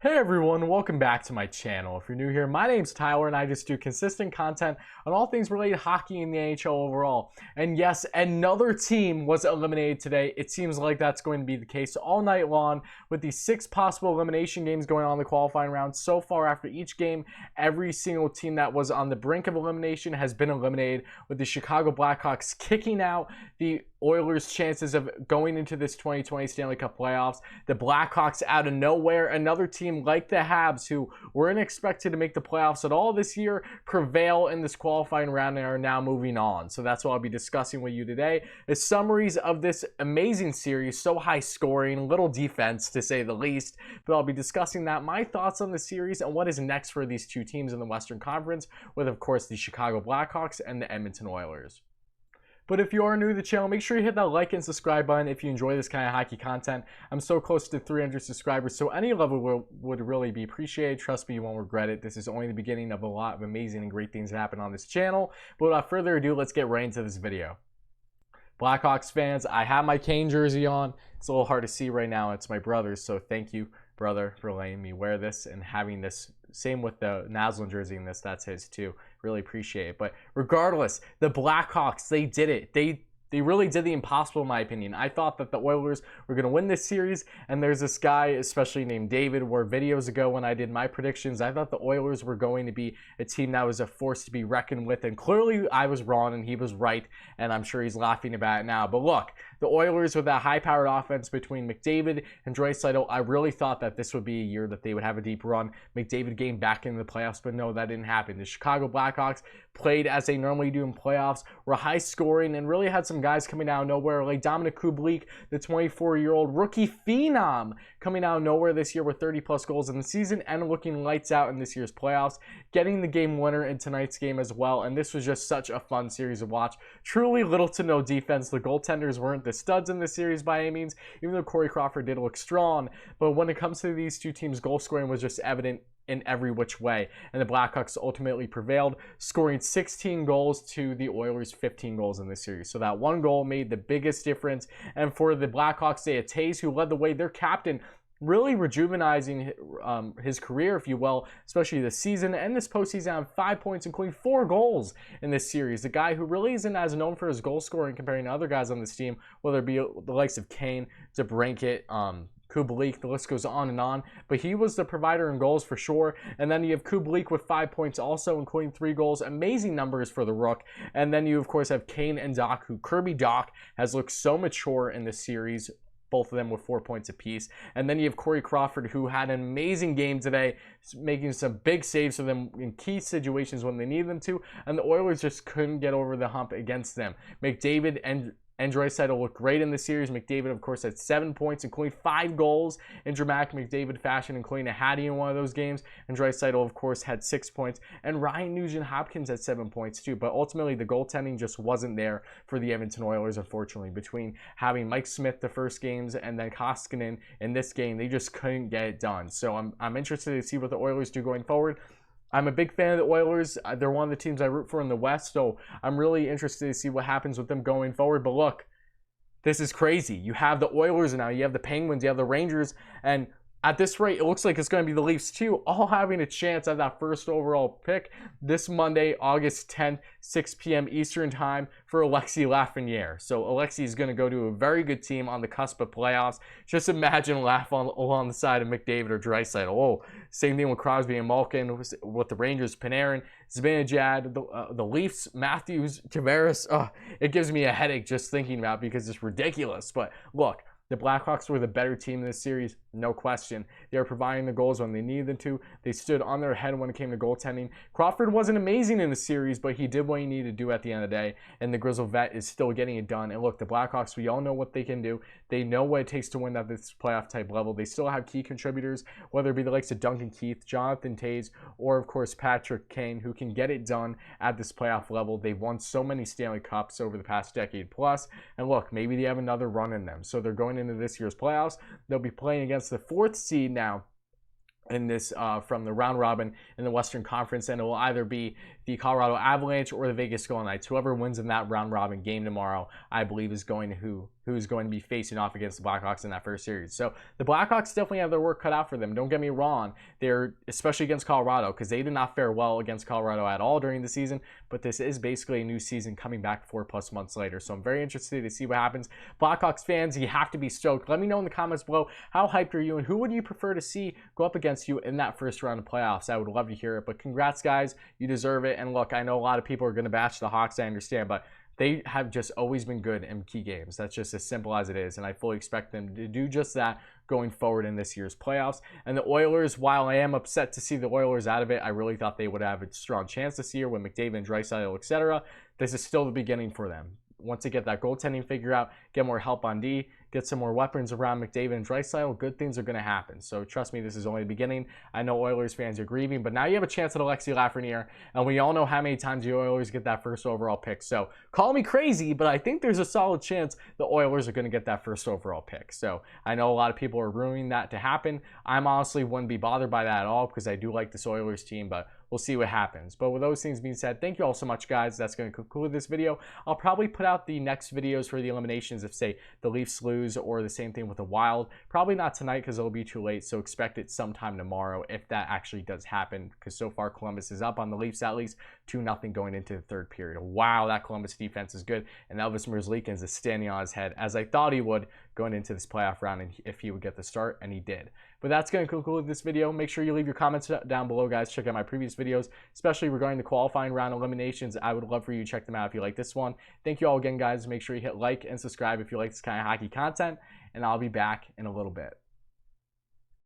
Hey everyone, welcome back to my channel. If you're new here, my name's Tyler and I just do consistent content on all things related to hockey and the NHL overall. And yes, another team was eliminated today. It seems like that's going to be the case all night long with the 6 possible elimination games going on in the qualifying round. So far after each game, every single team that was on the brink of elimination has been eliminated, with the Chicago Blackhawks kicking out the Oilers' chances of going into this 2020 Stanley Cup playoffs. The Blackhawks out of nowhere, another team like the Habs, who weren't expected to make the playoffs at all this year, prevail in this qualifying round and are now moving on. So that's what I'll be discussing with you today, is summaries of this amazing series, so high scoring, little defense to say the least. But I'll be discussing that, my thoughts on the series, and what is next for these two teams in the Western Conference, with of course the Chicago Blackhawks and the Edmonton Oilers. But if you are new to the channel, make sure you hit that like and subscribe button if you enjoy this kind of hockey content. I'm so close to 300 subscribers, so any level would really be appreciated. Trust me, you won't regret it. This is only the beginning of a lot of amazing and great things that happen on this channel. But without further ado, let's get right into this video. Blackhawks fans, I have my Kane jersey on. It's a little hard to see right now. It's my brother's, so thank you, brother, for letting me wear this and having this. Same with the Naslund jersey in this, that's his too. Really appreciate it. But regardless, the Blackhawks, they did it. They really did the impossible, in my opinion. I thought that the Oilers were going to win this series, and there's this guy, especially named David, where videos ago when I did my predictions, I thought the Oilers were going to be a team that was a force to be reckoned with, and clearly I was wrong and he was right, and I'm sure he's laughing about it now. But look, the Oilers with that high-powered offense between McDavid and Draisaitl, I really thought that this would be a year that they would have a deep run. McDavid gained back into the playoffs, but no, that didn't happen. The Chicago Blackhawks played as they normally do in playoffs, were high-scoring, and really had some guys coming out of nowhere, like Dominic Kubalik, the 24-year-old rookie phenom, coming out of nowhere this year with 30-plus goals in the season and looking lights out in this year's playoffs, getting the game winner in tonight's game as well. And this was just such a fun series to watch. Truly little to no defense. The goaltenders weren't the studs in this series by any means, even though Corey Crawford did look strong. But when it comes to these two teams, goal scoring was just evident in every which way, and the Blackhawks ultimately prevailed, scoring 16 goals to the Oilers 15 goals in this series. So that one goal made the biggest difference. And for the Blackhawks, they had Taves, who led the way, their captain, really rejuvenizing his career, if you will, especially this season and this postseason, on 5 points, including 4 goals in this series. The guy who really isn't as known for his goal scoring comparing to other guys on this team, whether it be the likes of Kane, DeBrincat, Kubalik, the list goes on, but he was the provider in goals for sure. And then you have Kubalik with 5 points also, including 3 goals. Amazing numbers for the Rook. And then you, of course, have Kane and Doc, who Kirby Doc has looked so mature in this series, both of them with 4 points apiece. And then you have Corey Crawford, who had an amazing game today, making some big saves for them in key situations when they need them to. And the Oilers just couldn't get over the hump against them. McDavid and Draisaitl looked great in the series. McDavid, of course, had 7 points, including 5 goals in dramatic McDavid fashion, including a Hattie in one of those games. And Draisaitl, of course, had 6 points. And Ryan Nugent-Hopkins had 7 points, too. But ultimately, the goaltending just wasn't there for the Edmonton Oilers, unfortunately. Between having Mike Smith the first games and then Koskinen in this game, they just couldn't get it done. So I'm interested to see what the Oilers do going forward. I'm a big fan of the Oilers. They're one of the teams I root for in the West, so I'm really interested to see what happens with them going forward. But look, this is crazy. You have the Oilers now, you have the Penguins, you have the Rangers, and at this rate, it looks like it's going to be the Leafs too, all having a chance at that first overall pick this Monday, August 10th, 6 p.m. Eastern time for Alexis Lafreniere. So Alexis is going to go to a very good team on the cusp of playoffs. Just imagine Laf along the side of McDavid or Draisaitl. Oh, same thing with Crosby and Malkin, with the Rangers, Panarin, Zibanejad, the Leafs, Matthews, Tavares. Oh, it gives me a headache just thinking about it because it's ridiculous. But look, the Blackhawks were the better team in this series, no question. They were providing the goals when they needed them to. They stood on their head when it came to goaltending. Crawford wasn't amazing in the series, but he did what he needed to do at the end of the day, and the Grizzle vet is still getting it done. And look, the Blackhawks, we all know what they can do. They know what it takes to win at this playoff-type level. They still have key contributors, whether it be the likes of Duncan Keith, Jonathan Toews, or, of course, Patrick Kane, who can get it done at this playoff level. They've won so many Stanley Cups over the past decade plus, and look, maybe they have another run in them. So they're going into this year's playoffs. They'll be playing against the 4th seed now in this from the round robin in the Western Conference, and it will either be the Colorado Avalanche or the Vegas Golden Knights. Whoever wins in that round robin game tomorrow, I believe, is going to who's going to be facing off against the Blackhawks in that first series. So the Blackhawks definitely have their work cut out for them. Don't get me wrong. They're, especially against Colorado, because they did not fare well against Colorado at all during the season, but this is basically a new season coming back 4+ months later. So I'm very interested to see what happens. Blackhawks fans, you have to be stoked. Let me know in the comments below, how hyped are you and who would you prefer to see go up against you in that first round of playoffs? I would love to hear it, but congrats guys, you deserve it. And look, I know a lot of people are going to bash the Hawks, I understand, but they have just always been good in key games. That's just as simple as it is, and I fully expect them to do just that going forward in this year's playoffs. And the Oilers, while I am upset to see the Oilers out of it, I really thought they would have a strong chance this year with McDavid and Draisaitl, etc. This is still the beginning for them. Once they get that goaltending figured out, get more help on D, get some more weapons around McDavid and Draisaitl, good things are going to happen. So trust me, this is only the beginning. I know Oilers fans are grieving, but now you have a chance at Alexi Lafreniere, and we all know how many times the Oilers get that first overall pick. So call me crazy, but I think there's a solid chance the Oilers are going to get that first overall pick. So I know a lot of people are ruining that to happen. I'm honestly wouldn't be bothered by that at all because I do like this Oilers team, but we'll see what happens. But with those things being said, thank you all so much, guys. That's going to conclude this video. I'll probably put out the next videos for the eliminations if, say, the Leafs lose or the same thing with the Wild. Probably not tonight because it'll be too late, so expect it sometime tomorrow if that actually does happen, because so far Columbus is up on the Leafs at least 2-0 going into the third period. Wow, that Columbus defense is good, and Elvis Merzlikins is standing on his head, as I thought he would going into this playoff round and if he would get the start, and he did. But that's going to conclude this video. Make sure you leave your comments down below, guys. Check out my previous videos, especially regarding the qualifying round eliminations. I would love for you to check them out if you like this one. Thank you all again, guys. Make sure you hit like and subscribe if you like this kind of hockey content, and I'll be back in a little bit.